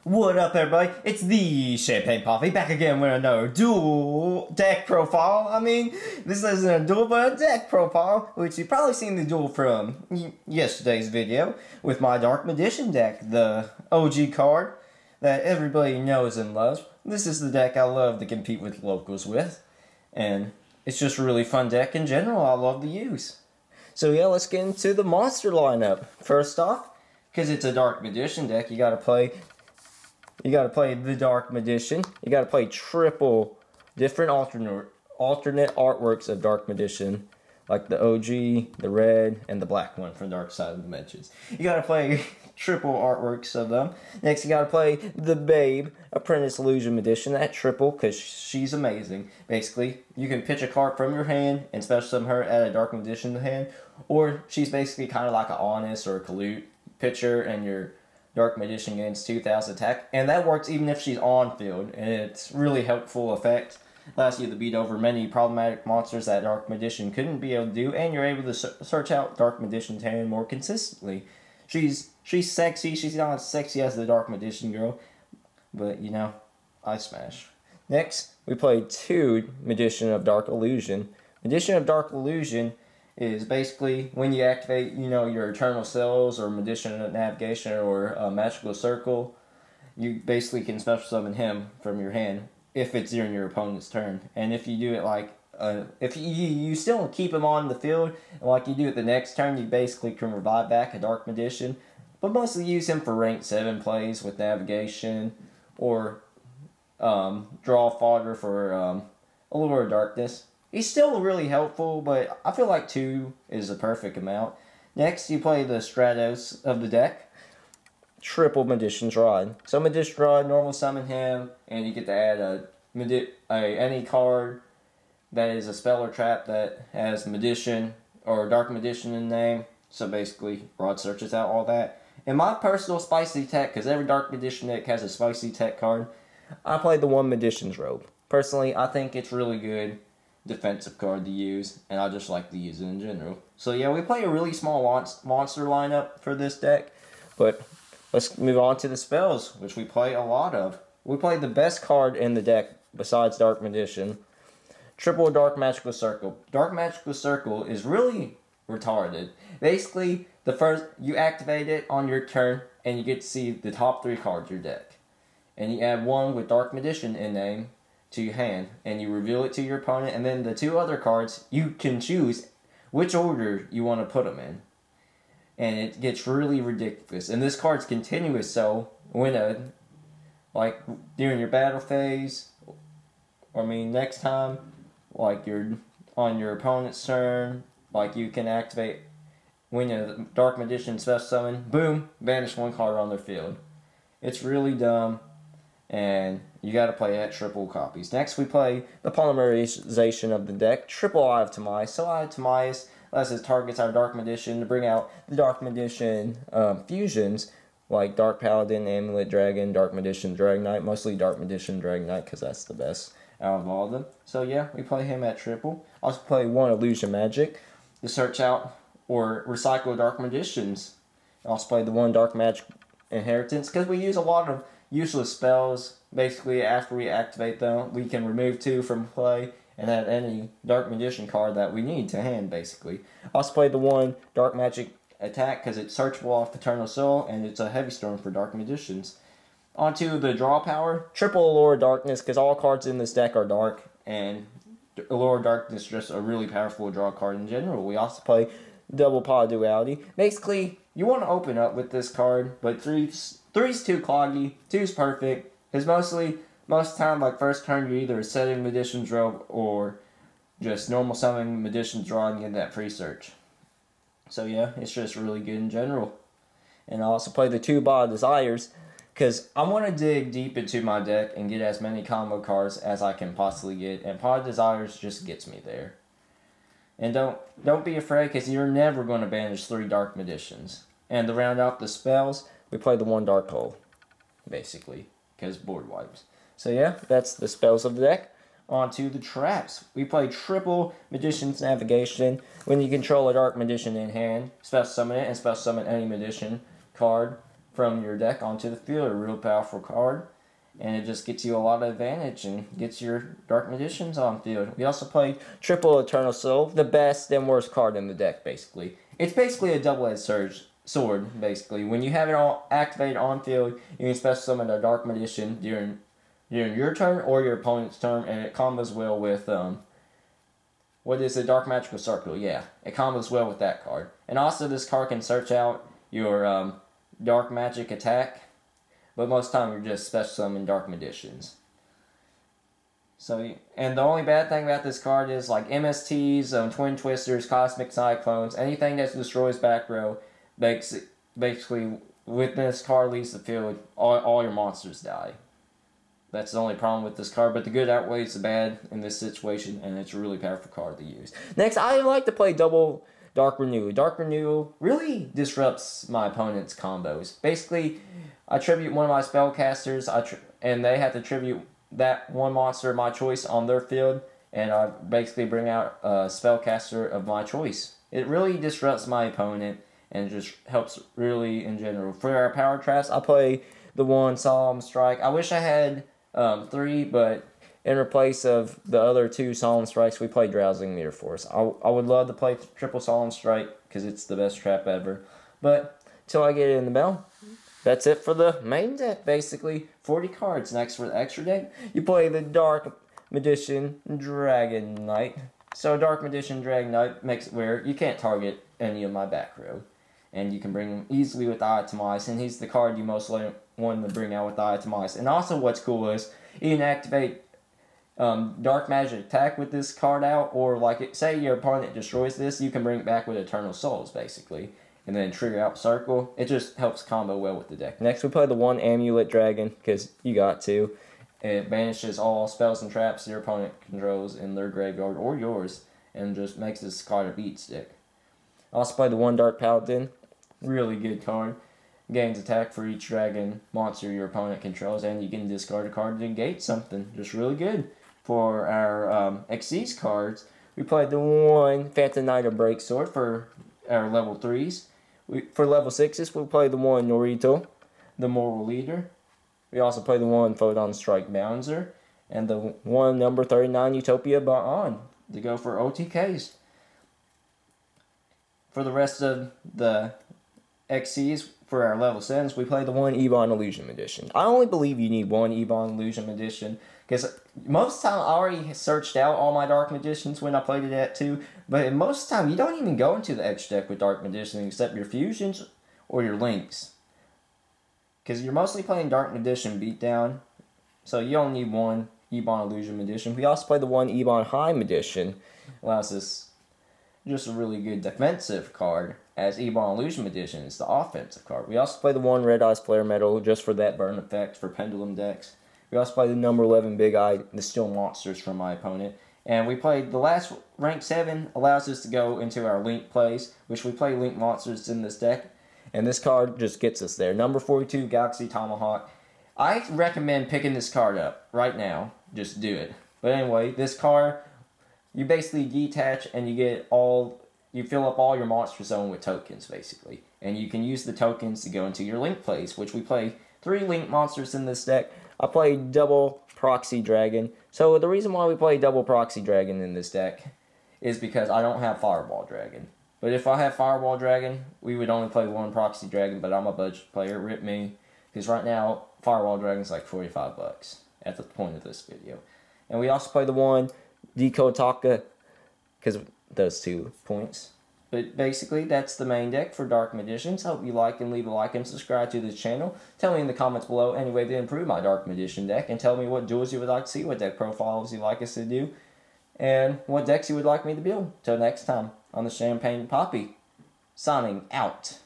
What up, everybody? It's the Champagne Poppy back again with another dual deck profile. I mean, this isn't a duel, but a deck profile, which you've probably seen the duel from yesterday's video with my Dark Magician deck, the OG card that everybody knows and loves. This is the deck I love to compete with locals with, and it's just a really fun deck in general I love to use. So yeah, let's get into the monster lineup. First off, because it's a Dark Magician deck, you gotta play the Dark Magician. You gotta play triple different alternate artworks of Dark Magician, like the OG, the red, and the black one from Dark Side of the Dimensions. You gotta play triple artworks of them. Next, you gotta play the Babe, Apprentice Illusion Magician, at triple, because she's amazing. Basically, you can pitch a card from your hand and special summon her at a Dark Magician hand, or she's basically kind of like an Honest or a Kalute pitcher, and your Dark Magician gains 2,000 attack, and that works even if she's on field, and it's really helpful effect. Allows you to beat over many problematic monsters that Dark Magician couldn't be able to do, and you're able to search out Dark Magician's hand more consistently. She's sexy. She's not as sexy as the Dark Magician girl, but you know, I smash. Next, we play 2 Magician of Dark Illusion. Magician of Dark Illusion is basically when you activate, your Eternal Cells or Magician of Navigation or Magical Circle, you basically can special summon him from your hand if it's during your opponent's turn. And if you do it if you still keep him on the field, and like you do it the next turn, you basically can revive back a Dark Magician, but mostly use him for rank 7 plays with Navigation, or draw fodder for Allure of Darkness. He's still really helpful, but I feel like 2 is the perfect amount. Next, you play the Stratos of the deck. Triple Magician's Rod. So Magician's Rod, normal summon him, and you get to add any card that is a spell or trap that has Magician or Dark Magician in the name. So basically, Rod searches out all that. In my personal spicy tech, because every Dark Magician deck has a spicy tech card, I play the one Magician's Robe. Personally, I think it's really good defensive card to use, and I just like to use it in general. So yeah, we play a really small monster lineup for this deck, but let's move on to the spells, which we play a lot of. We play the best card in the deck besides Dark Magician, triple Dark Magical Circle. Dark Magical Circle is really retarded. Basically, the first you activate it on your turn, and you get to see the top 3 cards of your deck, and you add one with Dark Magician in name to your hand, and you reveal it to your opponent, and then the 2 other cards, you can choose which order you want to put them in. And it gets really ridiculous. And this card's continuous, so when during your battle phase, next time, you're on your opponent's turn, you can activate when a Dark Magician special summon, boom, banish 1 card on their field. It's really dumb, and you gotta play at triple copies. Next, we play the polymerization of the deck, triple Eye of Timaeus. So Eye of Timaeus lets it targets our Dark Magician to bring out the Dark Magician fusions, like Dark Paladin, Amulet Dragon, Dark Magician, Drag Knight. Mostly Dark Magician, Drag Knight, because that's the best out of all of them. So yeah, we play him at triple. Also play 1 Illusion Magic to search out or recycle Dark Magicians. Also play the 1 Dark Magic Inheritance, because we use a lot of useless spells. Basically, after we activate them, we can remove 2 from play and add any Dark Magician card that we need to hand, basically. Also play the 1 Dark Magic Attack, because it's searchable off Eternal Soul, and it's a Heavy Storm for Dark Magicians. Onto the draw power, triple Allure of Darkness, because all cards in this deck are dark, and Allure of Darkness is just a really powerful draw card in general. We also play double Pod Duality. Basically, you want to open up with this card, but 3's too cloggy, 2's perfect, because most of the time, first turn, you're either setting Magician's Robe or just normal summoning Magician's Rod and get that free search. So yeah, it's just really good in general. And I also play the 2 Bod Desires, because I want to dig deep into my deck and get as many combo cards as I can possibly get, and Pod Desires just gets me there. And don't be afraid, because you're never going to banish 3 Dark Magicians. And to round out the spells, we play the 1 Dark Hole, basically, because board wipes. So yeah, that's the spells of the deck. On to the traps. We play triple Magician's Navigation. When you control a Dark Magician in hand, special summon it, and special summon any Magician card from your deck onto the field. A real powerful card. And it just gets you a lot of advantage and gets your Dark Magicians on field. We also played Triple Eternal Soul, the best and worst card in the deck, basically. It's basically a double-edged sword, basically. When you have it all activated on field, you can special summon a Dark Magician during your turn or your opponent's turn, and it combos well with, what is it, Dark Magical Circle? Yeah, it combos well with that card. And also, this card can search out your Dark Magic attack, but most of the time you're just special summoning Dark Magicians. So, and the only bad thing about this card is like MSTs, Twin Twisters, Cosmic Cyclones, anything that destroys back row, basically when this card leaves the field, all your monsters die. That's the only problem with this card, but the good outweighs the bad in this situation, and it's a really powerful card to use. Next, I like to play double Dark Renewal. Dark Renewal really disrupts my opponent's combos. Basically, I tribute one of my spellcasters, and they have to tribute that one monster of my choice on their field, and I basically bring out a spellcaster of my choice. It really disrupts my opponent, and just helps really in general. For our power traps, I play the one Solemn Strike. I wish I had 3, but in place of the other 2 Solemn Strikes, we play Drowsing Meteor Force. I would love to play triple Solemn Strike, because it's the best trap ever. But, till I get it in the mail, that's it for the main deck, basically. 40 cards. Next, for the extra deck, you play the Dark Magician Dragon Knight. So, Dark Magician Dragon Knight makes it where you can't target any of my back row. And you can bring him easily with Eye-to-Mice, and he's the card you most want to bring out with Eye-to-Mice. And also, what's cool is, you can activate Dark Magic Attack with this card out, or like, say your opponent destroys this, you can bring it back with Eternal Souls, basically. And then trigger out Circle. It just helps combo well with the deck. Next, we play the one Amulet Dragon, because you got to. It banishes all spells and traps your opponent controls in their graveyard or yours, and just makes this card a beat stick. Also play the one Dark Paladin. Really good card. Gains attack for each dragon monster your opponent controls, and you can discard a card to negate something. Just really good. For our Xyz cards, we played the one Phantom Knight of Breaksword for our level 3s. For level 6s, we play the one Norito, the Moral Leader. We also play the one Photon Strike Bouncer, and the one number 39 Utopia Ba'an to go for OTKs. For the rest of the XCs, for our level 7s, we play the one Ebon Illusion Edition. I only believe you need one Ebon Illusion Edition, because most of the time I already searched out all my Dark Magicians when I played it at 2, but most of the time you don't even go into the extra deck with Dark Magicians except your Fusions or your Links. Because you're mostly playing Dark Magician Beatdown, so you only need one Ebon Illusion Edition. We also play the one Ebon High Edition. Allows us just a really good defensive card, as Ebon Illusion Edition is the offensive card. We also play the one Red Eyes Flare Metal just for that burn effect for Pendulum decks. We also play the number 11 Big Eye, the Still Monsters from my opponent. And we played the last rank 7, allows us to go into our Link plays, which we play Link Monsters in this deck. And this card just gets us there. Number 42, Galaxy Tomahawk. I recommend picking this card up right now. Just do it. But anyway, this card, you basically detach and you fill up all your monster zone with tokens, basically. And you can use the tokens to go into your Link plays, which we play 3 Link monsters in this deck. I play double Proxy Dragon. So the reason why we play double Proxy Dragon in this deck is because I don't have Fireball Dragon. But if I have Fireball Dragon, we would only play one Proxy Dragon, but I'm a budget player, rip me. Because right now, Fireball Dragon's like $45 at the point of this video. And we also play the one Decode Taka, because those 2 points. But basically, that's the main deck for Dark Magicians. Hope you like and leave a like and subscribe to this channel. Tell me in the comments below any way to improve my Dark Magician deck. And tell me what duels you would like to see, what deck profiles you'd like us to do, and what decks you would like me to build. Till next time, on the Champagne Poppy, signing out.